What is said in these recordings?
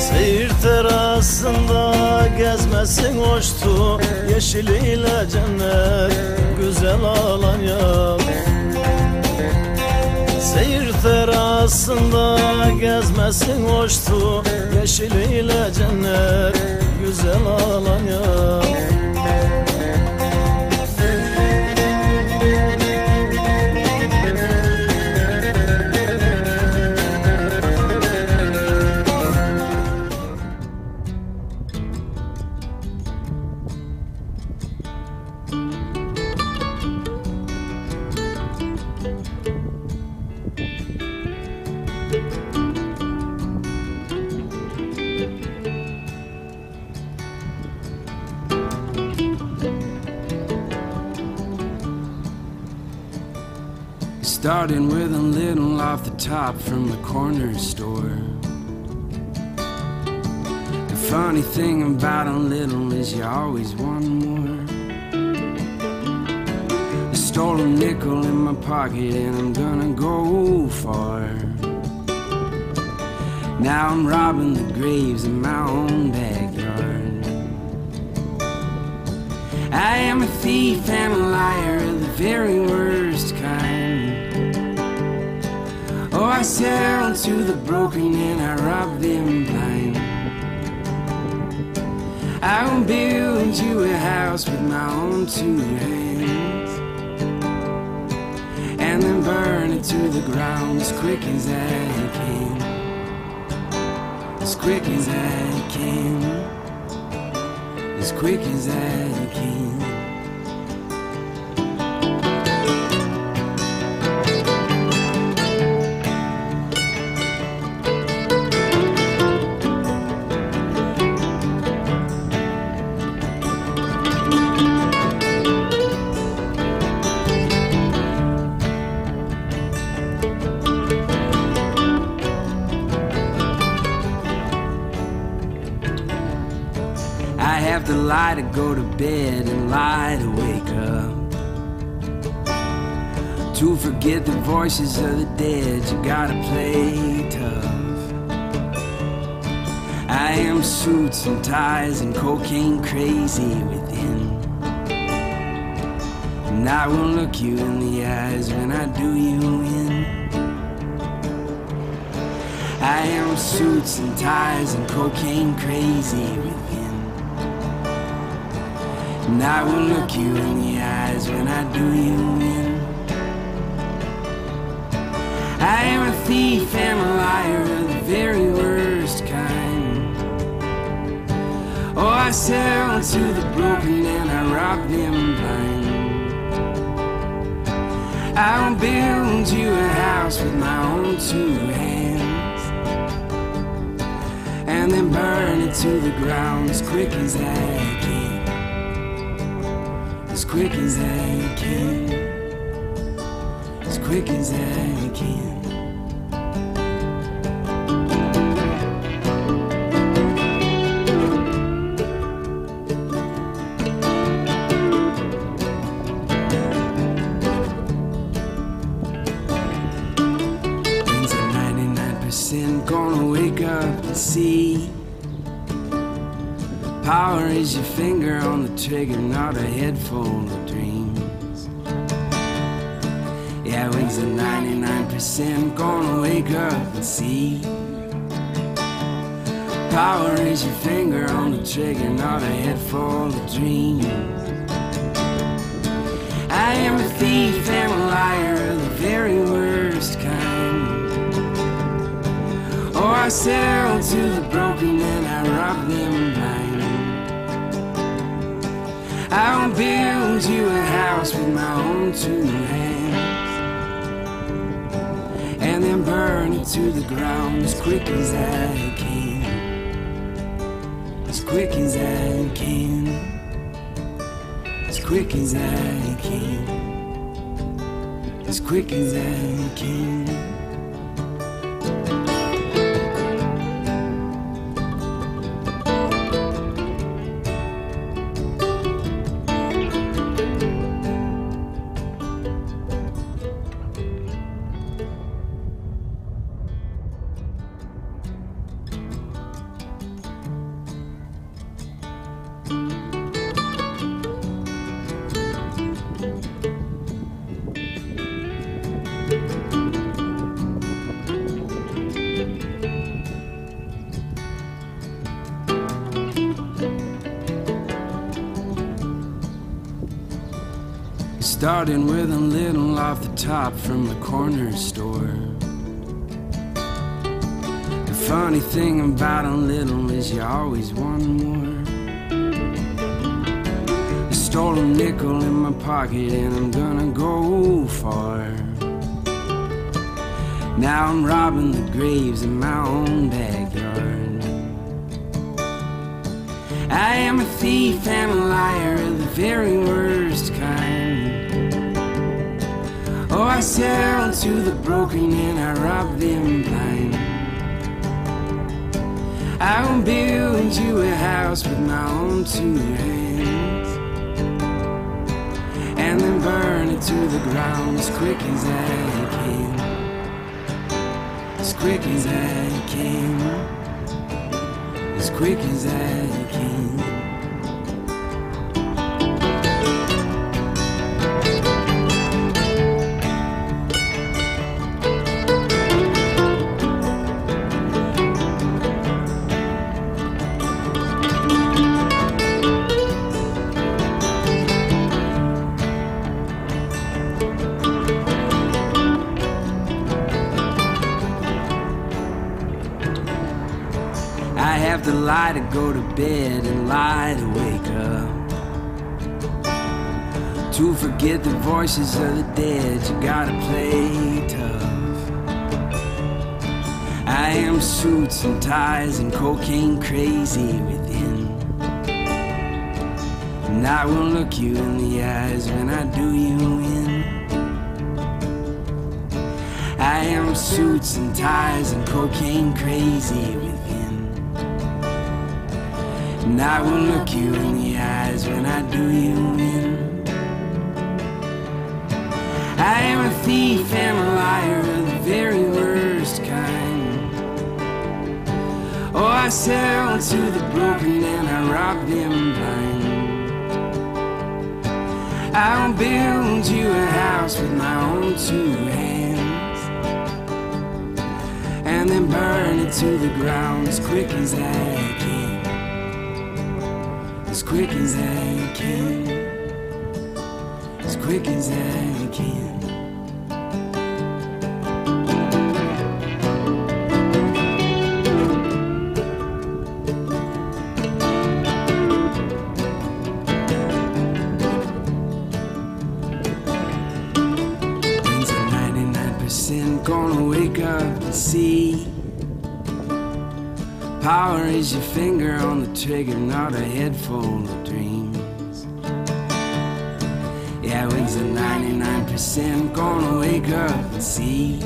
Seyir terasında gezmesin hoştu, yeşiliyle cennet güzel Alanya. Seyir terasında gezmesin hoştu, yeşiliyle cennet güzel Alanya. Starting with a little off the top from the corner store. The funny thing about a little is you always want more. I stole a nickel in my pocket and I'm gonna go far. Now I'm robbing the graves in my own backyard. I am a thief and a liar of the very worst kind. Oh, I sell to the broken and I rob them blind. I will build you a house with my own two hands, and then burn it to the ground as quick as I can. As quick as I can. As quick as I can. The lie to go to bed and lie to wake up, to forget the voices of the dead. You gotta play tough. I am suits and ties and cocaine crazy within, and I will look you in the eyes when I do you in. I am suits and ties and cocaine crazy within, and I will look you in the eyes when I do you in. I am a thief and a liar of the very worst kind. Oh, I sell to the broken and I rob them blind. I will build you a house with my own two hands, and then burn it to the ground as quick as I can. As quick as I can. As quick as I can. Things are 99% gonna wake up and see. Power is your finger on the trigger, not a head full of dreams. Yeah, wings are 99% gonna wake up and see. Power is your finger on the trigger, not a head full of dreams. I am a thief and a liar of the very worst kind. Oh, I sell to the broken and I rob them blind. I will build you a house with my own two hands, and then burn it to the ground as quick as I can. As quick as I can. As quick as I can. As quick as I can. Starting with a little off the top from the corner store. The funny thing about a little is you always want more. I stole a nickel in my pocket and I'm gonna go far. Now I'm robbing the graves in my own backyard. I am a thief and a liar of the very worst kind. Oh, I sell to the broken and I rob them blind. I will build you a house with my own two hands, and then burn it to the ground as quick as I can. As quick as I can. As quick as I can. I have to lie to go to bed and lie to wake up. To forget the voices of the dead, you gotta play tough. I am suits and ties and cocaine crazy within, and I will look you in the eyes when I do you in. I am suits and ties and cocaine crazy within, and I will look you in the eyes when I do you in. I am a thief and a liar of the very worst kind. Oh, I sell to the broken and I rob them blind. I'll build you a house with my own two hands, and then burn it to the ground as quick as I can. As quick as I can. As quick as I can. When's the 99% gonna wake up and see? Power is your finger on the trigger, not a head full of dreams. Yeah, when's the 99% gonna wake up and see?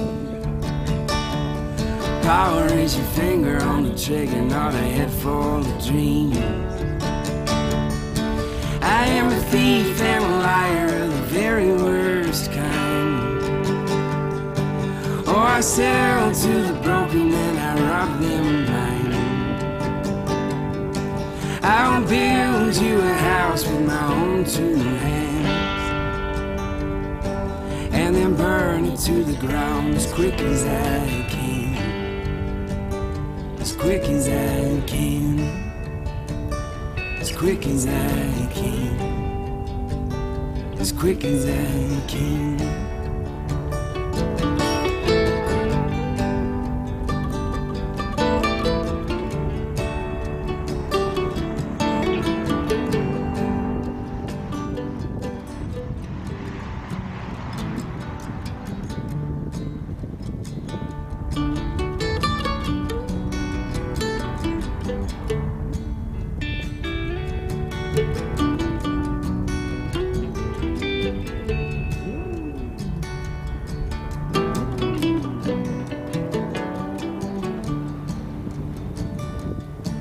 Power is your finger on the trigger, not a head full of dreams. I am a thief and a liar of the very worst kind. Oh, I sell to the broken and I rob them blind. I will build you a house with my own two hands, and then burn it to the ground as quick as I can. As quick as I can. As quick as I can. As quick as I can.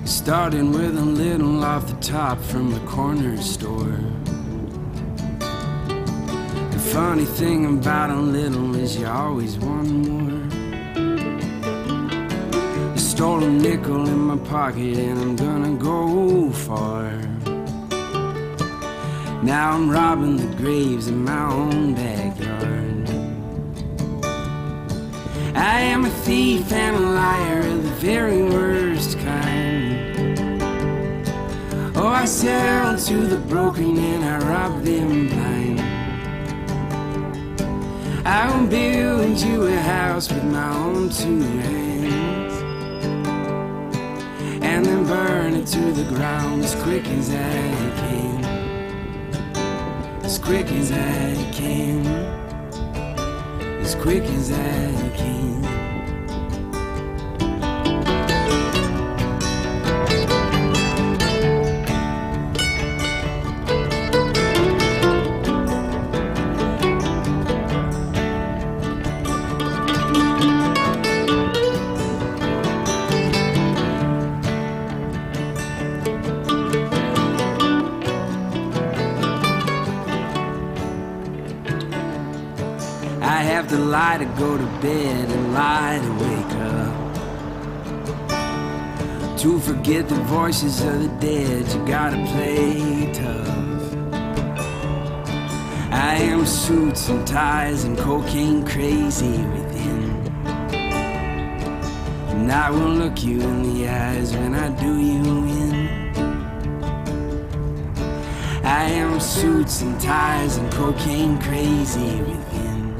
Starting with a little off the top from the corner store. The funny thing about a little is you always want more. I stole a nickel in my pocket and I'm gonna go far. Now I'm robbing the graves in my own backyard. I am a thief and a liar of the very worst kind. Oh, I sell to the broken and I rob them blind. I will build you a house with my own two hands, and then burn it to the ground as quick as I can, as quick as I can, as quick as I can. I have to lie to go to bed and lie to wake up. To forget the voices of the dead, you gotta play tough. I am suits and ties and cocaine crazy within, and I will look you in the eyes when I do you in. I am suits and ties and cocaine crazy within,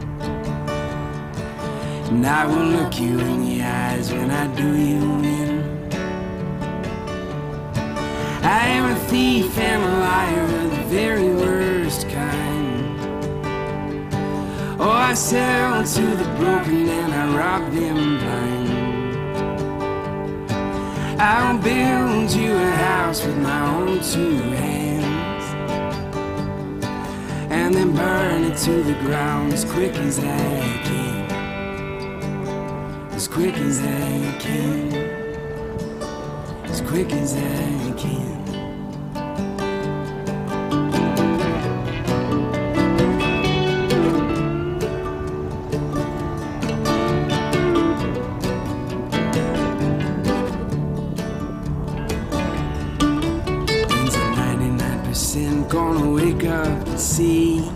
and I will look you in the eyes when I do you in. I am a thief and a liar of the very worst kind. Oh, I sell to the broken and I rob them blind. I will build you a house with my own two hands, and then burn it to the ground as quick as I can, as quick as I can, as quick as I can. Things are 99% gonna wake up and see.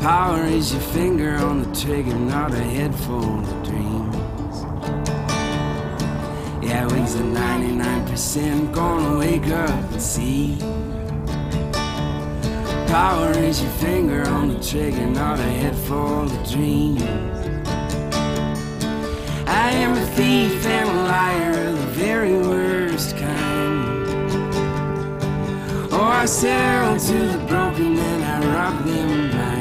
Power is your finger on the trigger, not a head full of dreams. Yeah, wings are 99% gonna wake up and see. Power is your finger on the trigger, not a head full of dreams. I am a thief and a liar of the very worst kind. Oh, I sell to the broken and I rob them blind.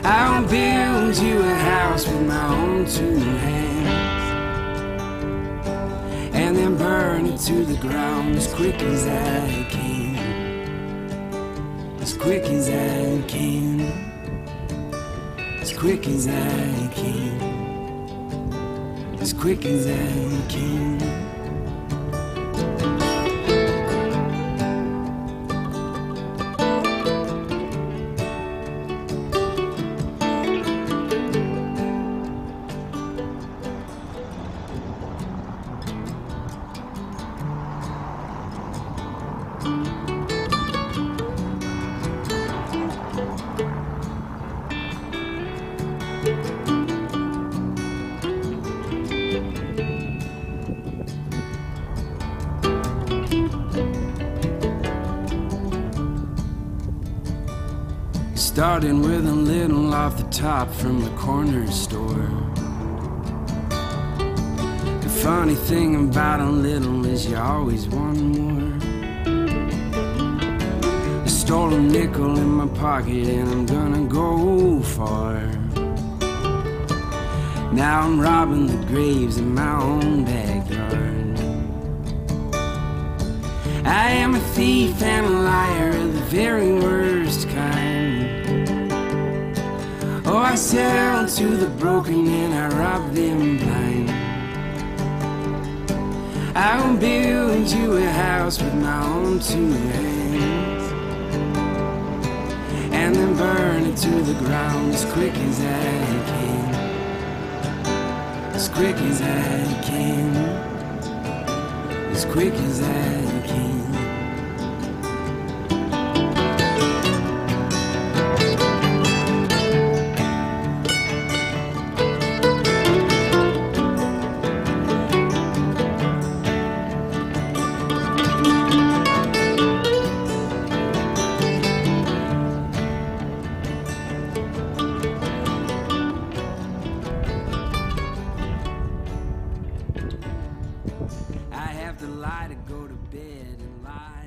I will build you a house with my own two hands, and then burn it to the ground as quick as I can, as quick as I can, as quick as I can, as quick as I can. Starting with a little off the top from the corner store. The funny thing about a little is you always want more. I stole a nickel in my pocket and I'm gonna go far. Now I'm robbing the graves in my own backyard. I am a thief and a liar of the very worst kind. Oh, I sell to the broken and I rob them blind. I will build you a house with my own two hands, and then burn it to the ground as quick as I can, as quick as I can, as quick as I can. the light to go to bed and lie.